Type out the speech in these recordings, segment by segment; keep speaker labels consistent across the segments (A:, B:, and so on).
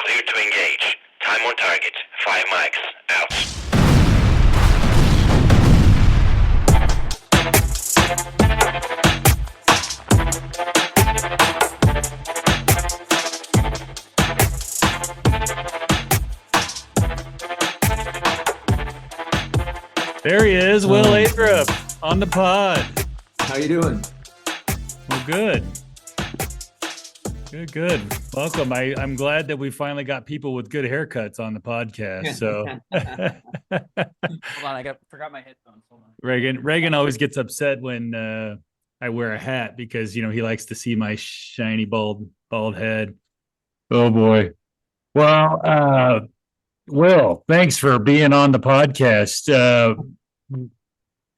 A: Clear to engage. Time on target. 5 mics. Out.
B: There he is, Will Lathrop on the pod.
C: How you doing?
B: Well, good. Good. Welcome. I'm glad that we finally got people with good haircuts on the podcast. So,
D: Hold on, forgot my headphones. Hold on.
B: Reagan always gets upset when I wear a hat because he likes to see my shiny bald head. Oh boy. Well, Will, thanks for being on the podcast.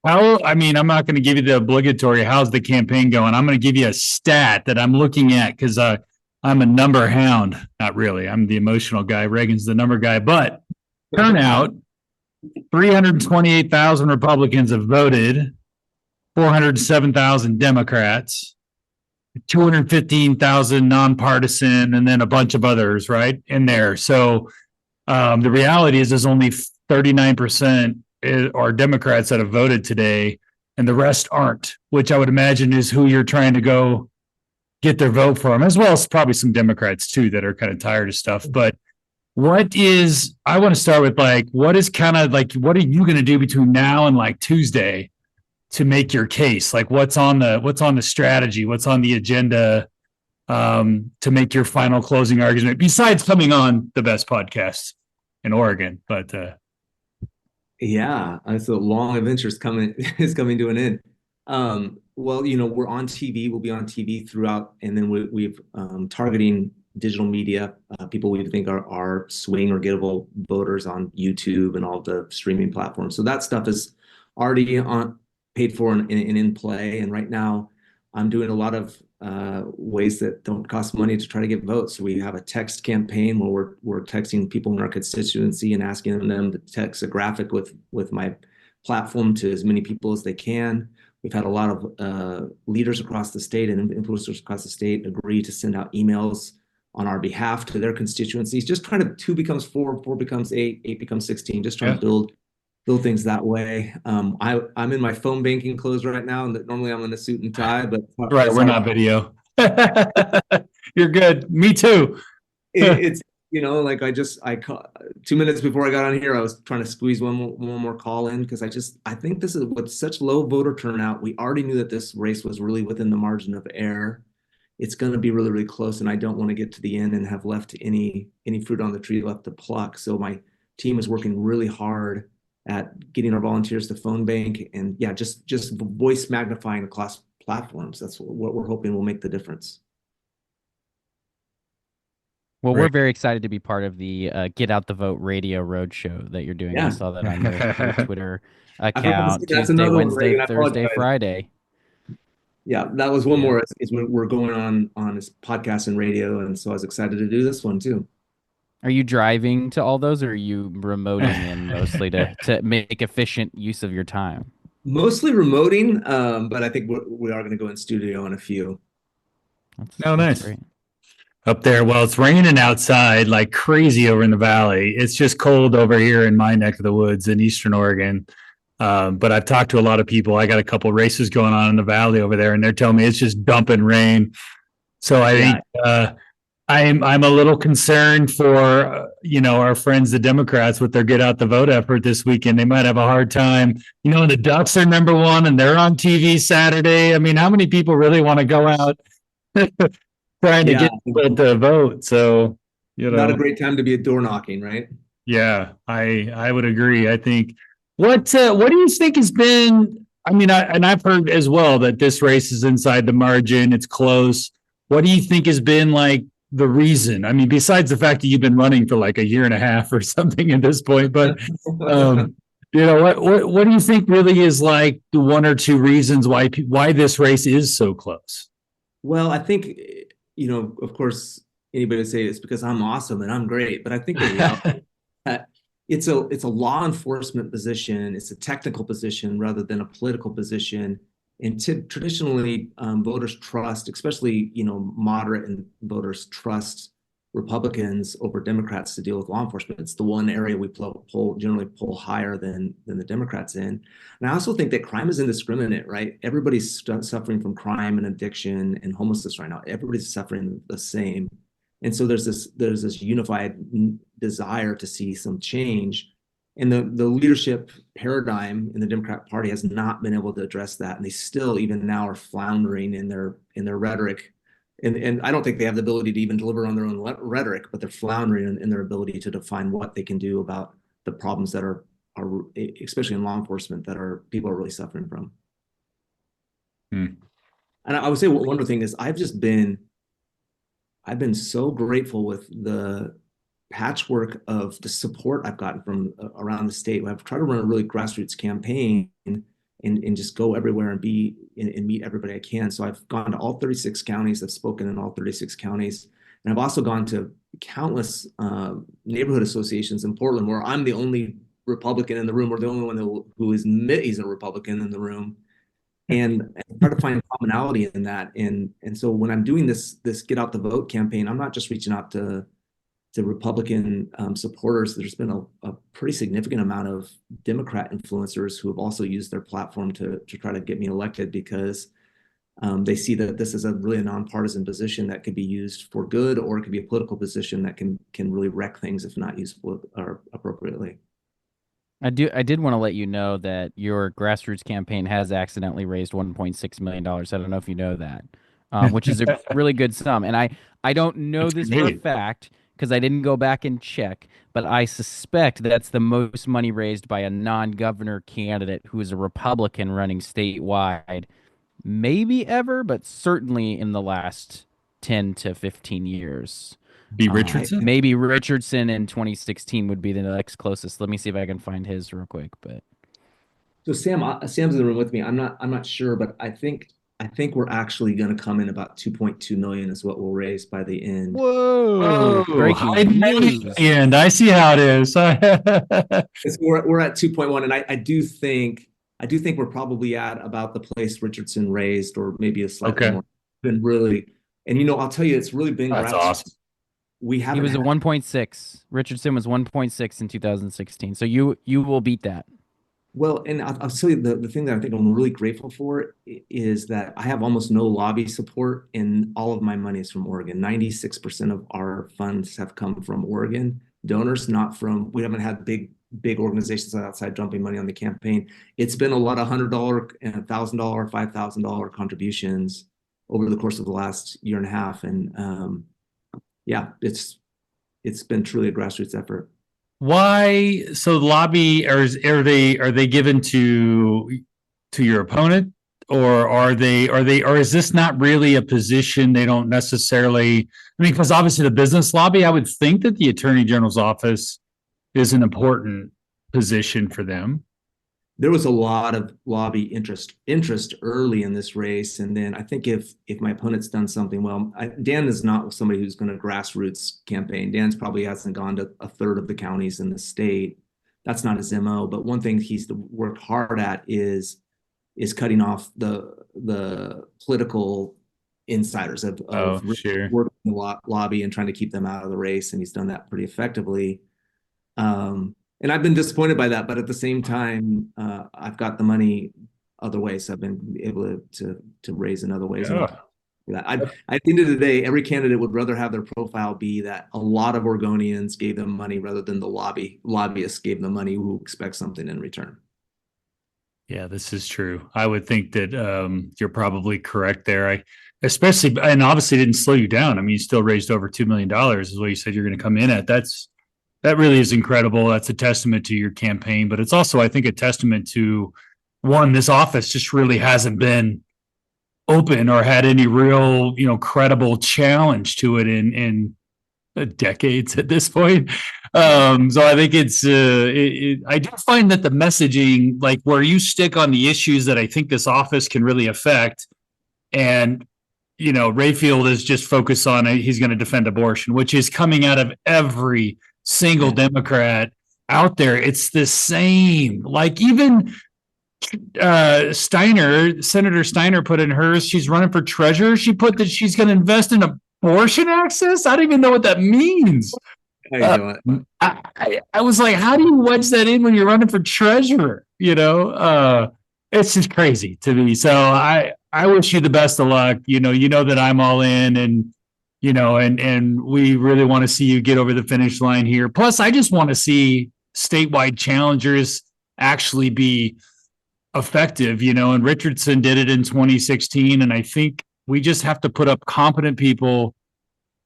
B: I'm not going to give you the obligatory, how's the campaign going? I'm going to give you a stat that I'm looking at because I'm a number hound. Not really. I'm the emotional guy. Reagan's the number guy. But turnout, 328,000 Republicans have voted, 407,000 Democrats, 215,000 nonpartisan, and then a bunch of others, right, in there. So the reality is there's only 39% are Democrats that have voted today, and the rest aren't, which I would imagine is who you're trying to go get their vote from, as well as probably some Democrats too that are kind of tired of stuff. But I want to start with what are you going to do between now and Tuesday to make your case? What's on the strategy? What's on the agenda to make your final closing argument, besides coming on the best podcast in Oregon? But
C: yeah, it's a long adventure is coming to an end. Well, we're on TV. We'll be on TV throughout, and then we've targeting digital media, people we think are swing or gettable voters on YouTube and all the streaming platforms. So that stuff is already paid for and in play. And right now, I'm doing a lot of ways that don't cost money to try to get votes. So we have a text campaign where we're texting people in our constituency and asking them to text a graphic with my platform to as many people as they can. We've had a lot of leaders across the state and influencers across the state agree to send out emails on our behalf to their constituencies, just trying to 2 becomes 4, 4 becomes 8, 8 becomes 16, just trying to build things that way. I'm in my phone banking clothes right now, and normally I'm in a suit and tie, but
B: right, we're not video. You're good. Me too.
C: It's I 2 minutes before I got on here, I was trying to squeeze one more call in because I think this is with such low voter turnout. We already knew that this race was really within the margin of error. It's going to be really, really close, and I don't want to get to the end and have left any fruit on the tree left to pluck. So my team is working really hard at getting our volunteers to phone bank and just voice magnifying across platforms. That's what we're hoping will make the difference.
D: Well, we're very excited to be part of the Get Out the Vote Radio Roadshow that you're doing.
C: Yeah.
D: I saw that on your Twitter account.
C: That's
D: Tuesday,
C: another one,
D: Wednesday,
C: Reagan.
D: Thursday, Friday.
C: Yeah, that was one more. Is we're going on this podcast and radio, and so I was excited to do this one too.
D: Are you driving to all those, or are you remoting in mostly to make efficient use of your time?
C: Mostly remoting, but I think we are going to go in studio on a few.
B: Nice.
D: Great.
B: Up there, well, it's raining outside like crazy over in the valley. It's just cold over here in my neck of the woods in Eastern Oregon. But I've talked to a lot of people. I got a couple races going on in the valley over there, and they're telling me it's just dumping rain. So I think I'm a little concerned for our friends, the Democrats, with their get out the vote effort this weekend. They might have a hard time. The Ducks are number one, and they're on TV Saturday. I mean, how many people really want to go out trying to get people to vote? So
C: not a great time to be door knocking, right?
B: Yeah, I would agree. I think. What do you think has been? I mean, I've heard as well that this race is inside the margin. It's close. What do you think has been the reason? I mean, besides the fact that you've been running for a year and a half or something at this point, but what do you think really is the 1 or 2 reasons why this race is so close?
C: Well, I think of course, anybody would say it's because I'm awesome and I'm great, but I think the reality that it's a law enforcement position. It's a technical position rather than a political position. And traditionally, voters trust, especially moderate and voters trust Republicans over Democrats to deal with law enforcement. It's the one area we generally pull higher than the Democrats in. And I also think that crime is indiscriminate, right? Everybody's suffering from crime and addiction and homelessness right now. Everybody's suffering the same. And so there's this unified desire to see some change. And the leadership paradigm in the Democrat Party has not been able to address that. And they still, even now, are floundering in their rhetoric. And I don't think they have the ability to even deliver on their own rhetoric, but they're floundering in their ability to define what they can do about the problems that are especially in law enforcement, that people are really suffering from. And I would say one other thing is I've been so grateful with the patchwork of the support I've gotten from around the state. I've tried to run a really grassroots campaign and just go everywhere and meet everybody I can. So I've gone to all 36 counties. I've spoken in all 36 counties. And I've also gone to countless neighborhood associations in Portland where I'm the only Republican in the room, or the only one who he's a Republican in the room. And try to find commonality in that. And so when I'm doing this Get Out the Vote campaign, I'm not just reaching out to Republican supporters. There's been a pretty significant amount of Democrat influencers who have also used their platform to try to get me elected, because they see that this is a really nonpartisan position that could be used for good, or it could be a political position that can really wreck things if not used or appropriately.
D: I did want to let you know that your grassroots campaign has accidentally raised $1.6 million. I don't know if you know that, which is a really good sum. And I don't know this for a fact because I didn't go back and check, but I suspect that's the most money raised by a non-governor candidate who is a Republican running statewide, maybe ever, but certainly in the last 10 to 15 years.
B: Richardson?
D: Maybe Richardson in 2016 would be the next closest. Let me see if I can find his real quick. But
C: so Sam's in the room with me. I'm not sure, but I think we're actually going to come in about 2.2 million is what we'll raise by the end.
D: Whoa! Breaking news.
B: And I see how it is.
C: We're at 2.1, and I do think we're probably at about the place Richardson raised, or maybe a slightly more. Been really, and I'll tell you, it's really been
B: that's awesome.
D: He was a 1.6. Richardson was 1.6 in 2016. So you will beat that.
C: Well, and I'll tell you the thing that I think I'm really grateful for is that I have almost no lobby support, and all of my money is from Oregon. 96% of our funds have come from Oregon donors, not from. We haven't had big organizations outside dumping money on the campaign. It's been a lot of $100 and $1,000, $5,000 contributions over the course of the last year and a half, and yeah, it's been truly a grassroots effort.
B: Why? So lobby, are they given to your opponent, or is this not really a position they don't necessarily? I mean, because obviously the business lobby, I would think that the Attorney General's office is an important position for them.
C: There was a lot of lobby interest early in this race, and then I think if my opponent's done something well, Dan is not somebody who's going to grassroots campaign. Dan's probably hasn't gone to a third of the counties in the state. That's not his MO. But one thing he's to work hard at is cutting off the political insiders of working the lobby and trying to keep them out of the race, and he's done that pretty effectively. And I've been disappointed by that, but at the same time, I've got the money other ways. So I've been able to raise in other ways.
B: Yeah.
C: At the end of the day, every candidate would rather have their profile be that a lot of Oregonians gave them money rather than the lobbyists gave them money who expect something in return.
B: Yeah, this is true. I would think that you're probably correct there. And obviously didn't slow you down. I mean, you still raised over $2 million is what you said you're going to come in at. That really is incredible. That's a testament to your campaign, but it's also, I think, a testament to, one, this office just really hasn't been open or had any real, credible challenge to it in decades at this point. So I think I do find that the messaging, like where you stick on the issues that I think this office can really affect, and Rayfield is just focused on he's going to defend abortion, which is coming out of every single Democrat out there. It's the same. Like even Senator Steiner put in hers, she's running for treasurer. She put that she's going to invest in abortion access? I don't even know what that means.
C: How you doing?
B: I was like, how do you wedge that in when you're running for treasurer? It's just crazy to me. So I wish you the best of luck. You know that I'm all in, and and we really want to see you get over the finish line here. Plus, I just want to see statewide challengers actually be effective, and Richardson did it in 2016. And I think we just have to put up competent people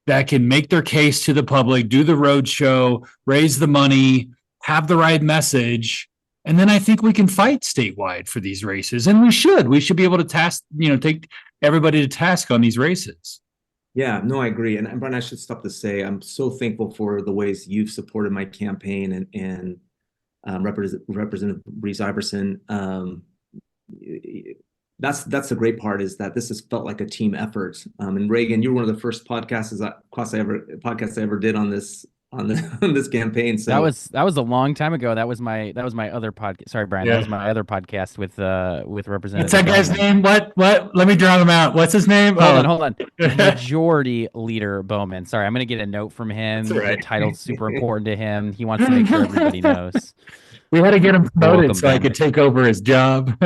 B: that can make their case to the public, do the road show, raise the money, have the right message. And then I think we can fight statewide for these races. And we should be able to take everybody to task on these races.
C: Yeah, no, I agree. And Brian, I should stop to say I'm so thankful for the ways you've supported my campaign and Representative Reese Iverson. That's the great part, is that this has felt like a team effort. And Reagan, you were one of the first podcasts I ever did on this campaign. So
D: that was a long time ago. That was my other podcast. Sorry, Brian.
B: Yeah.
D: That was my other podcast with Representative.
B: What's that guy's name? What? Let me drown him out. What's his name?
D: Hold on. Majority Leader Bowman. Sorry, I'm gonna get a note from him.
B: That's right.
D: The title's super important to him. He wants to make sure everybody knows.
B: We had to get him promoted so I
D: Ben.
B: could take over his job.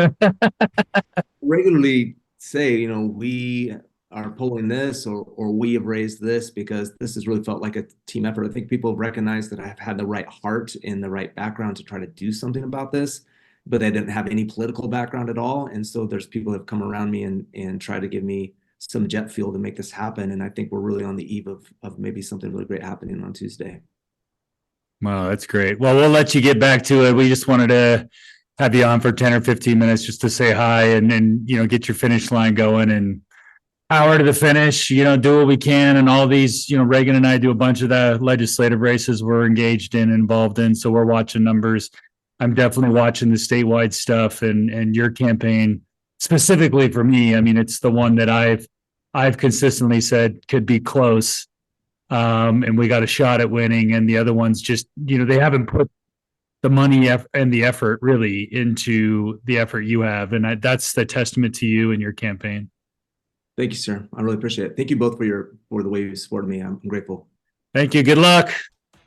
C: regularly say, we are pulling this or we have raised this, because this has really felt like a team effort. I think people have recognized that I've had the right heart and the right background to try to do something about this, but I didn't have any political background at all. And so there's people that have come around me and try to give me some jet fuel to make this happen. And I think we're really on the eve of maybe something really great happening on Tuesday.
B: Wow, that's great. Well, we'll let you get back to it. We just wanted to have you on for 10 or 15 minutes just to say hi and then, get your finish line going and power to the finish, do what we can. And all these, Reagan and I do a bunch of the legislative races we're engaged in, involved in. So we're watching numbers. I'm definitely watching the statewide stuff and your campaign specifically for me. I mean, it's the one that I've consistently said could be close. And we got a shot at winning, and the other ones just, they haven't put the money and the effort really into the effort you have. And that's the testament to you and your campaign.
C: Thank you, sir. I really appreciate it. Thank you both for the way you supported me. I'm grateful.
B: Thank you. Good luck.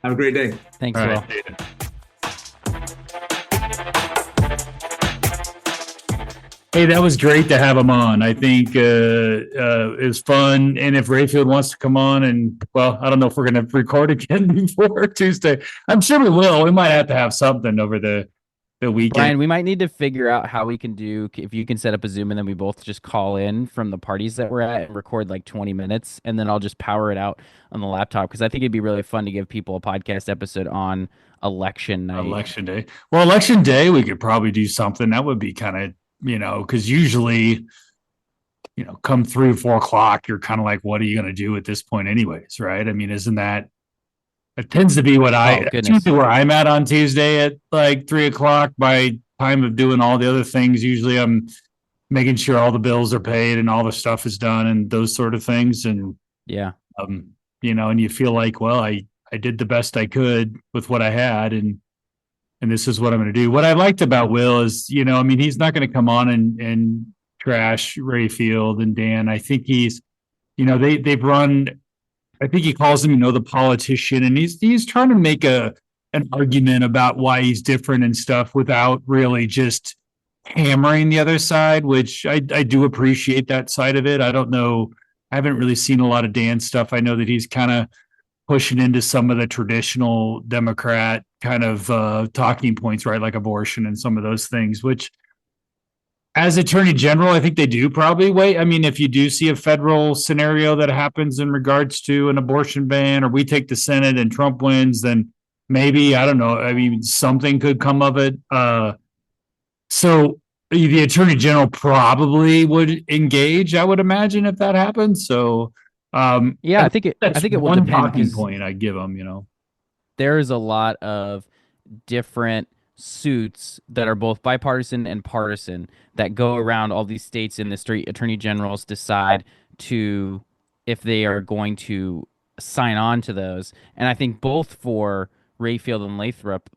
C: Have a great day.
D: Thanks,
B: All
D: Will.
B: right. Hey, that was great to have him on. I think it was fun. And if Rayfield wants to come on, and I don't know if we're going to record again before Tuesday. I'm sure we will. We might have to have something over the weekend.
D: Brian, we might need to figure out how we can do, if you can set up a Zoom and then we both just call in from the parties that we're at and record like 20 minutes, and then I'll just power it out on the laptop, because I think it'd be really fun to give people a podcast episode on election night.
B: Election day. Well, election day, we could probably do something. That would be kind of, because usually, come 3 or 4 o'clock, you're kind of like, what are you going to do at this point anyways, right? I mean, isn't that, it tends to be what that's usually where I'm at on Tuesday at like 3 o'clock. By time of doing all the other things, usually I'm making sure all the bills are paid and all the stuff is done and those sort of things. And
D: yeah,
B: and you feel like, well, I did the best I could with what I had, and this is what I'm going to do. What I liked about Will is, he's not going to come on and trash Rayfield and Dan. I think he's, they've run, I think he calls him, the politician, and he's trying to make an argument about why he's different and stuff without really just hammering the other side, which I do appreciate that side of it. I don't know. I haven't really seen a lot of Dan's stuff. I know that he's kind of pushing into some of the traditional Democrat kind of talking points, right? Like abortion and some of those things, which as Attorney General, I think they do probably wait. I mean, if you do see a federal scenario that happens in regards to an abortion ban, or we take the Senate and Trump wins, then maybe, I don't know. I mean, something could come of it. So the Attorney General probably would engage, I would imagine, if that happens. So
D: I think it will
B: one
D: depend,
B: talking point I give them,
D: There's a lot of different suits that are both bipartisan and partisan that go around all these states, and the state attorney generals decide if they are going to sign on to those. And I think both for Rayfield and Lathrop,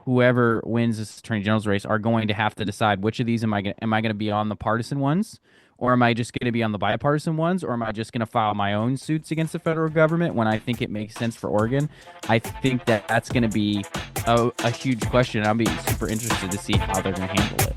D: whoever wins this attorney general's race are going to have to decide which of these am I going to be on the partisan ones, Or am I just going to be on the bipartisan ones? Or am I just going to file my own suits against the federal government when I think it makes sense for Oregon? I think that that's going to be a huge question. I'll be super interested to see how they're going to handle it.